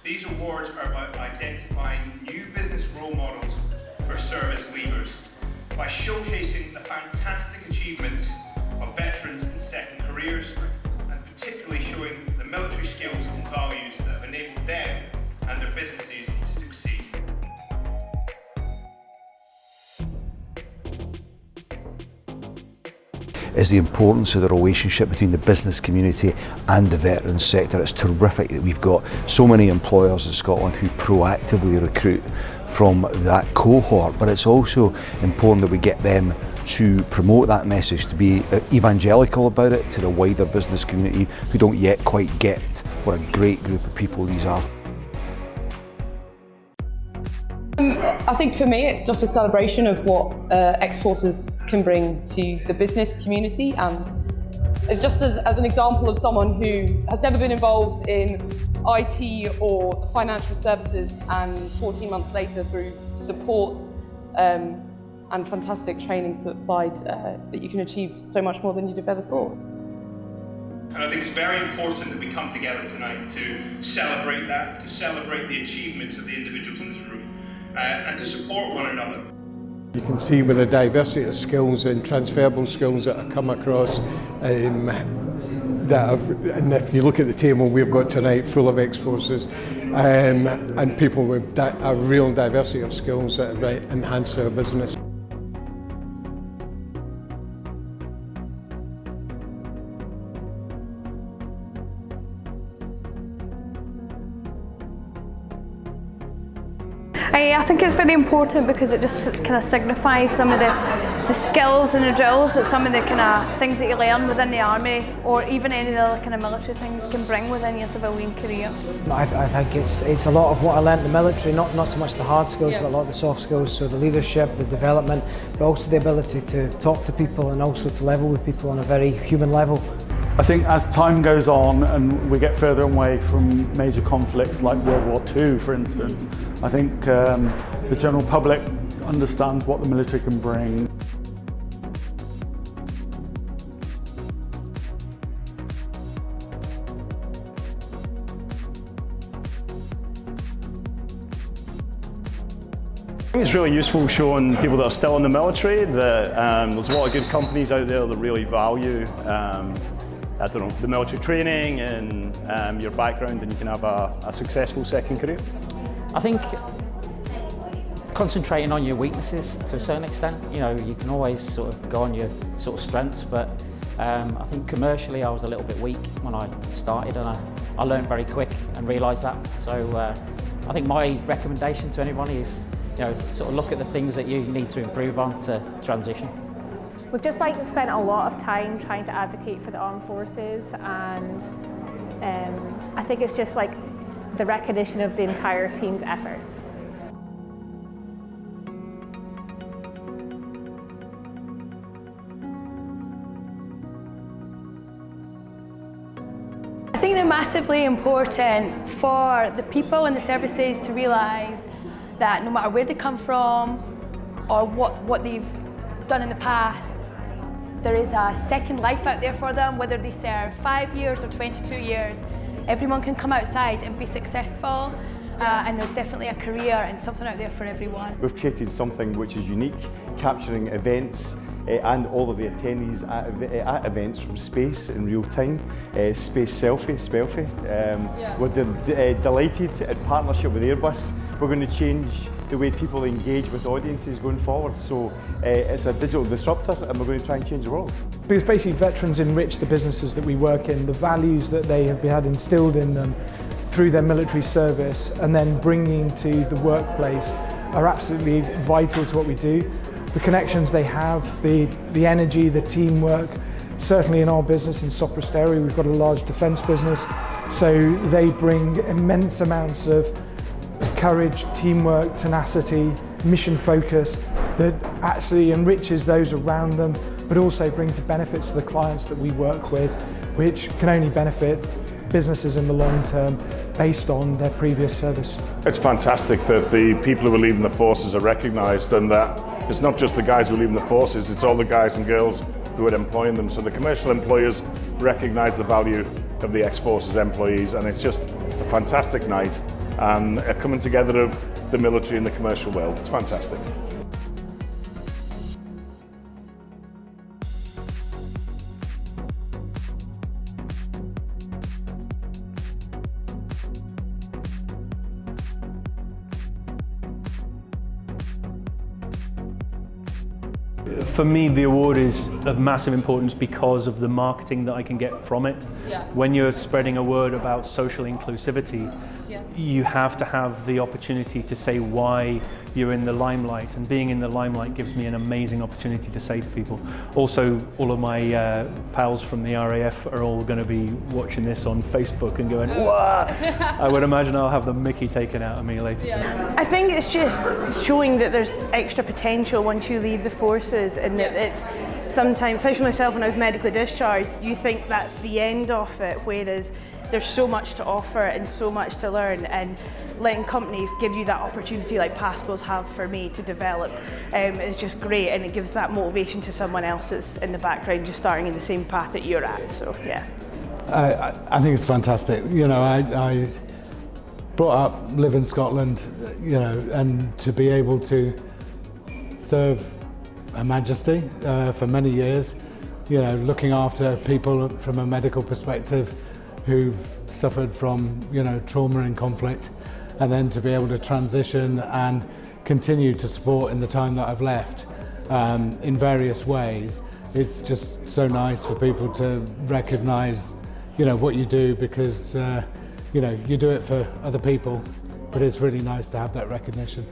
These awards are about identifying new business role models for service leavers by showcasing the fantastic achievements of veterans in second careers, and particularly showing the military skills and values that have enabled them and their businesses to succeed. Is the importance of the relationship between the business community and the veterans sector. It's terrific that we've got so many employers in Scotland who proactively recruit from that cohort, but it's also important that we get them to promote that message, to be evangelical about it to the wider business community who don't yet quite get what a great group of people these are. I think for me it's just a celebration of what ex-forces can bring to the business community, and it's just as an example of someone who has never been involved in IT or the financial services, and 14 months later through support and fantastic training supplied that you can achieve so much more than you'd have ever thought. And I think it's very important that we come together tonight to celebrate that, to celebrate the achievements of the individuals in this room. And to support one another. You can see with the diversity of skills and transferable skills that have come across, and if you look at the table we've got tonight full of ex-forces and people with a real diversity of skills that have enhanced their business. I think it's very important because it just kind of signifies some of the skills and the drills that some of the kind of things that you learn within the army, or even any other kind of military things, can bring within your civilian career. I think it's a lot of what I learned in the military, not so much the hard skills, but a lot of the soft skills, so the leadership, the development, but also the ability to talk to people and also to level with people on a very human level. I think as time goes on and we get further away from major conflicts like World War II, for instance, I think the general public understands what the military can bring. I think it's really useful showing people that are still in the military that there's a lot of good companies out there that really value I don't know, the military training and your background, and you can have a successful second career. I think concentrating on your weaknesses to a certain extent. You know, you can always sort of go on your sort of strengths, but I think commercially I was a little bit weak when I started, and I learned very quick and realised that. So I think my recommendation to anybody is, you know, sort of look at the things that you need to improve on to transition. We've just spent a lot of time trying to advocate for the armed forces, and I think it's just the recognition of the entire team's efforts. I think they're massively important for the people in the services to realise that no matter where they come from or what they've done in the past, there is a second life out there for them, whether they serve 5 years or 22 years. Everyone can come outside and be successful, and there's definitely a career and something out there for everyone. We've created something which is unique, capturing events and all of the attendees at events from space in real time. Space selfie, Spelfie. We're delighted in partnership with Airbus. We're going to change the way people engage with audiences going forward. So it's a digital disruptor, and we're going to try and change the world. Because basically veterans enrich the businesses that we work in, the values that they have had instilled in them through their military service and then bringing to the workplace are absolutely vital to what we do. The connections they have, the energy, the teamwork. Certainly in our business in Sopra Steria, we've got a large defence business, so they bring immense amounts of courage, teamwork, tenacity, mission focus that actually enriches those around them, but also brings the benefits to the clients that we work with, which can only benefit businesses in the long term based on their previous service. It's fantastic that the people who are leaving the forces are recognised, and that it's not just the guys who are leaving the forces, it's all the guys and girls who are employing them. So the commercial employers recognise the value of the ex-forces employees, and it's just a fantastic night. and a coming together of the military and the commercial world. It's fantastic. For me, the award is of massive importance because of the marketing that I can get from it. Yeah. When you're spreading a word about social inclusivity, you have to have the opportunity to say why you're in the limelight, and being in the limelight gives me an amazing opportunity to say to people. Also, all of my pals from the RAF are all going to be watching this on Facebook and going, "Wah!" I would imagine I'll have the mickey taken out of me later tonight. I think it's just showing that there's extra potential once you leave the forces, and that it's sometimes, especially myself when I was medically discharged, you think that's the end of it, whereas there's so much to offer and so much to learn, and letting companies give you that opportunity like Pascal's have for me to develop is just great, and it gives that motivation to someone else that's in the background just starting in the same path that you're at, so yeah. I think it's fantastic. You know, I brought up, live in Scotland, you know, and to be able to serve Her Majesty for many years, you know, looking after people from a medical perspective who've suffered from, you know, trauma and conflict, and then to be able to transition and continue to support in the time that I've left in various ways. It's just so nice for people to recognise, you know, what you do, because, you know, you do it for other people, but it's really nice to have that recognition.